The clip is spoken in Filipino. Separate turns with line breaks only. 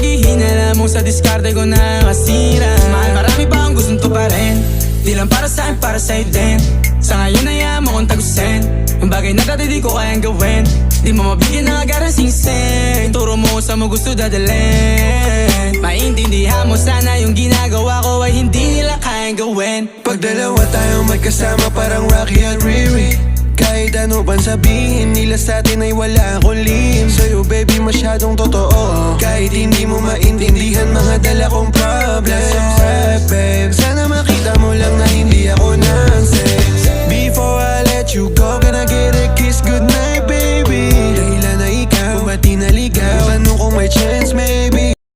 sabihin, alam mo sa diskarte ko nakasira. Mahal, marami pa akong gustong tuparin, di lang para sa'kin, para sa'yo din. Sa ngayon ayaw mo kong tagusin ang bagay na dati di ko kayang gawin. Di mo mabigyan ng agarang singsing, turo mo sa mo gusto dadalhin. Maintindihan mo sana yung ginagawa ko ay hindi nila kayang gawin.
Pag dalawa tayong magkasama parang Rocky at Riri, kahit ano bang sabihin nila sa'tin ay wala akong lihim. Sa'yo baby masyadong totoo, kahit hindi mo maintindihan mga dala kong